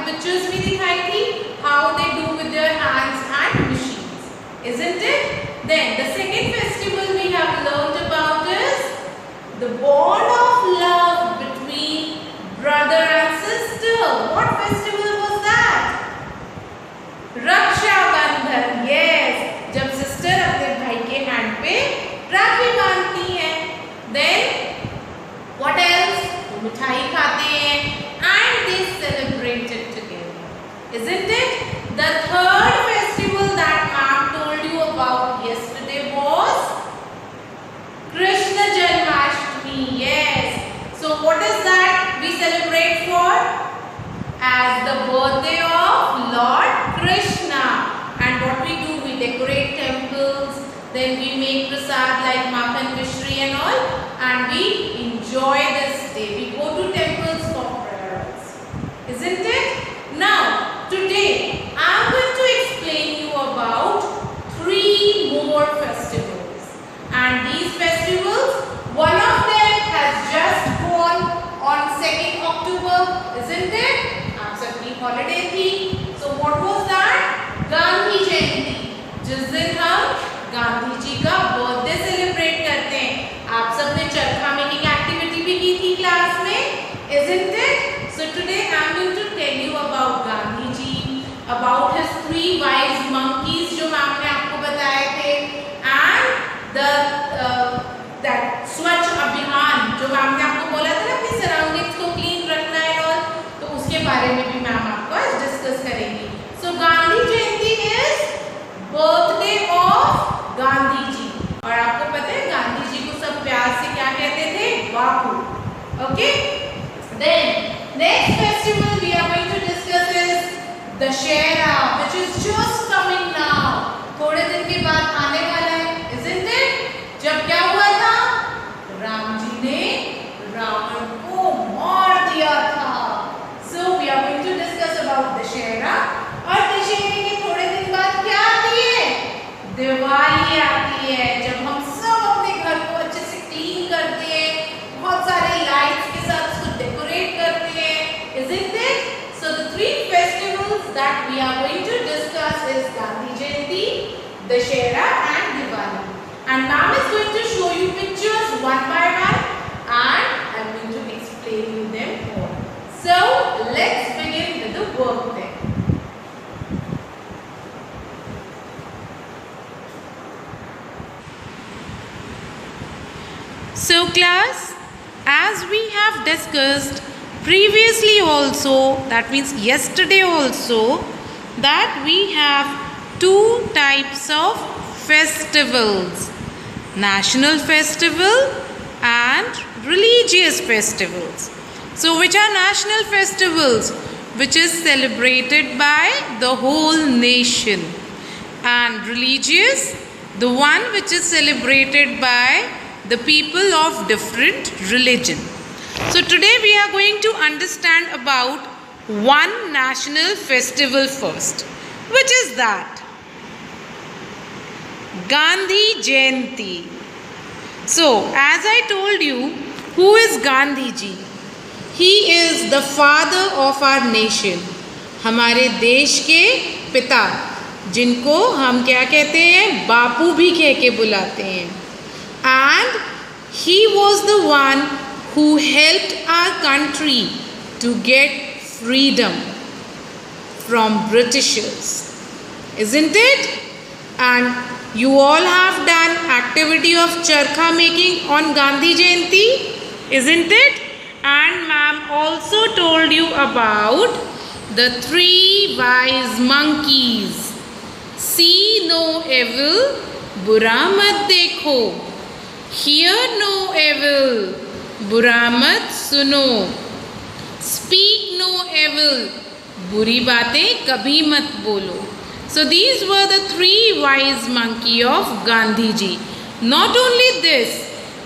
आपने पिक्चर्स भी दिखाई थी, how they do with their hands and machines, isn't it? Then the second festival we have learned about is the bond of love between brother and sister. What festival was that? Raksha Bandhan. Yes, जब sister अपने भाई के hand पे राखी बांधती है. Then what else? वो मिठाई खाते हैं and they celebrate it together, isn't it? The third festival that ma'am told you about yesterday was Krishna Janmashtami. Yes. So what is that we celebrate for? As the birthday of Lord Krishna. And what we do, we decorate temples, then we make prasad like makhan, mishri and all, and we enjoy this day. We go to temples for prayers, isn't it? Now, today I am going to explain you about 3 more festivals. And these festivals, one of them has just gone on 2nd October, isn't it? आप सबकी holiday थी. So what was that? Gandhi जयंती. जिस दिन हम गांधी जी का birthday celebrate करते हैं. आप सबने चरखा मेकिंग एक्टिविटी भी की थी क्लास में, isn't it? So today I am going to tell you about Gandhi ji, about his 3 wise monkeys जो मैम ने आपको बताए थे, and the that Swachh Abhiyan जो मैम ने आपको बोला था ना अपनी सराउंडिंग्स को क्लीन रखना है और, तो उसके बारे में भी मैम आपको आज डिस्कस करेंगी. So Gandhi Jayanti is birthday of Gandhi ji. और आपको पता है गांधी जी को सब प्यार से क्या कहते थे? बापू. Okay? Then next festival we are going to discuss is Dussehra, which is just coming now. थोड़े दिन के बाद आने वाला है, isn't it? जब क्या हुआ था? राम जी ने रावण को मार दिया था. So we are going to discuss about Dussehra. और दशहरे के थोड़े दिन बाद क्या आती है? दिवाली आती है, जब हम सब अपने घर को अच्छे से क्लीन करते हैं, बहुत सारे लाइट्स के साथ उसको डेकोरेट करते हैं, isn't it? So the 3 festivals that we are going to discuss is Gandhi Jayanti, Dussehra and Diwali. And ma'am is going to show you pictures one by one and I am going to explain you them all. So let's begin with the work then. So class, as we have discussed previously also, that means yesterday also, that we have 2 types of festivals, national festival and religious festivals. So which are national festivals? Which is celebrated by the whole nation, and religious, the one which is celebrated by the people of different religion. So today we are going to understand about one national festival first. Which is that? Gandhi Jayanti. So as I told you, who is Gandhi ji? He is the father of our nation. हमारे देश के पिता, जिनको हम क्या कहते हैं? बापू भी कह के बुलाते हैं. And he was the one who helped our country to get freedom from Britishers, isn't it? And you all have done activity of charkha making on Gandhi Jayanti, isn't it? And ma'am also told you about the 3 wise monkeys. See no evil, बुरा मत देखो. Hear no evil, बुरा मत सुनो. Speak no evil, बुरी बातें कभी मत बोलो. So these were the 3 wise monkey of Gandhi ji. Not only this,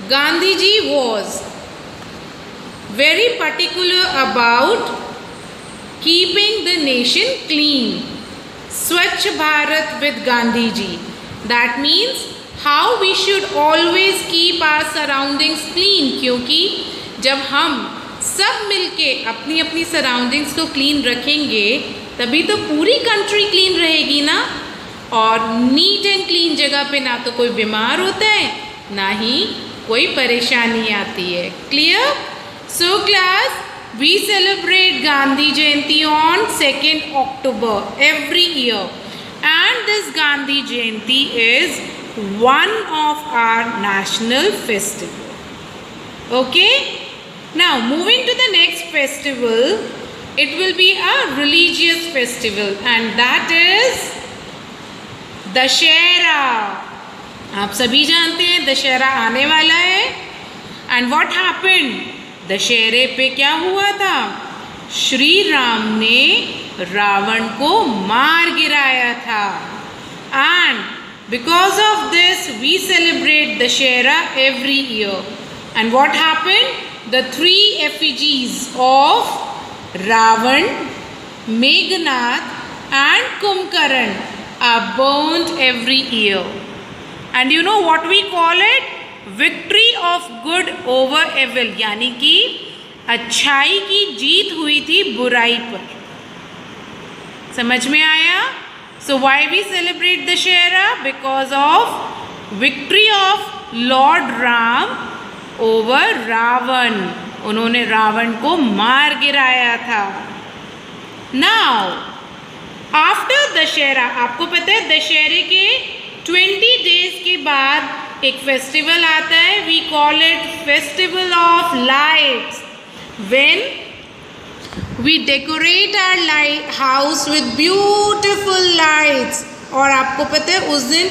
Gandhi ji was very particular about keeping the nation clean. Swachh Bharat with Gandhi ji. That means how we should always keep our surroundings clean. क्योंकि जब हम सब मिलके अपनी अपनी surroundings को clean रखेंगे तभी तो पूरी कंट्री क्लीन रहेगी ना। और नीट एंड क्लीन जगह पे ना तो कोई बीमार होता है ना ही कोई परेशानी आती है। Clear? So class, we celebrate Gandhi Jayanti on 2nd October every year, and this Gandhi Jayanti is one of our national festival. Okay? Now moving to the next festival, it will be a religious festival, and that is Dussehra. आप सभी जानते हैं दशहरा आने वाला है। And what happened? दशहरे पे क्या हुआ था? श्री राम ने रावण को मार गिराया था। And because of this we celebrate Dussehra every year. And what happened? The 3 effigies of Ravan, Meghnath and Kumbhakarna are burnt every year. And you know what we call it? Victory of good over evil. यानी कि अच्छाई की जीत हुई थी बुराई पर। समझ में आया? So why we celebrate Dashera? Because of victory of Lord Ram over Ravan. उन्होंने रावण को मार गिराया था। Now आफ्टर दशहरा, आपको पता है दशहरे के 20 days के बाद एक फेस्टिवल आता है। We call it festival of lights, when we decorate our house with beautiful lights. और आपको पता है उस दिन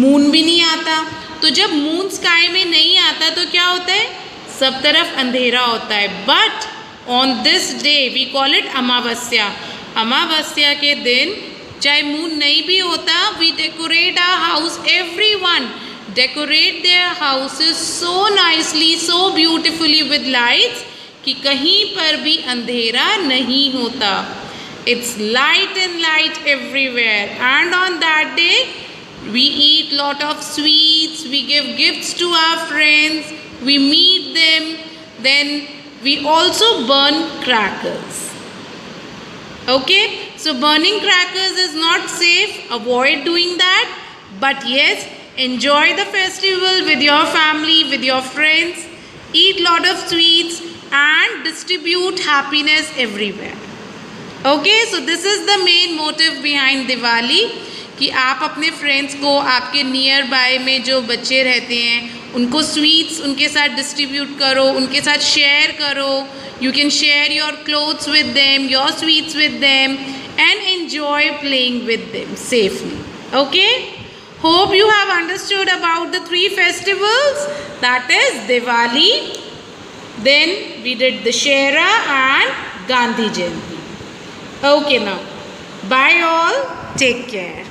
मून भी नहीं आता। तो जब मून स्काई में नहीं आता तो क्या होता है? सब तरफ अंधेरा होता है। But on this day we call it Amavasya. Amavasya के दिन चाहे मून नहीं भी होता, we decorate our house, everyone decorate their houses so nicely, so beautifully with lights कि कहीं पर भी अंधेरा नहीं होता। It's light and light everywhere. And on that day we eat lot of sweets, we give gifts to our friends, we meet them, then we also burn crackers. Okay, so burning crackers is not safe, avoid doing that, but yes, enjoy the festival with your family, with your friends, eat lot of sweets and distribute happiness everywhere. Okay, so this is the main motive behind Diwali, कि आप अपने friends को, आपके near by में जो बच्चे रहते हैं उनको स्वीट्स उनके साथ डिस्ट्रीब्यूट करो, उनके साथ शेयर करो। You can share your clothes with them, your sweets with them, and enjoy playing with them safely. Okay? Hope you have understood about the 3 festivals. That is Diwali, then we did Dashera and Gandhi Jayanti. Okay, now bye all. Take care.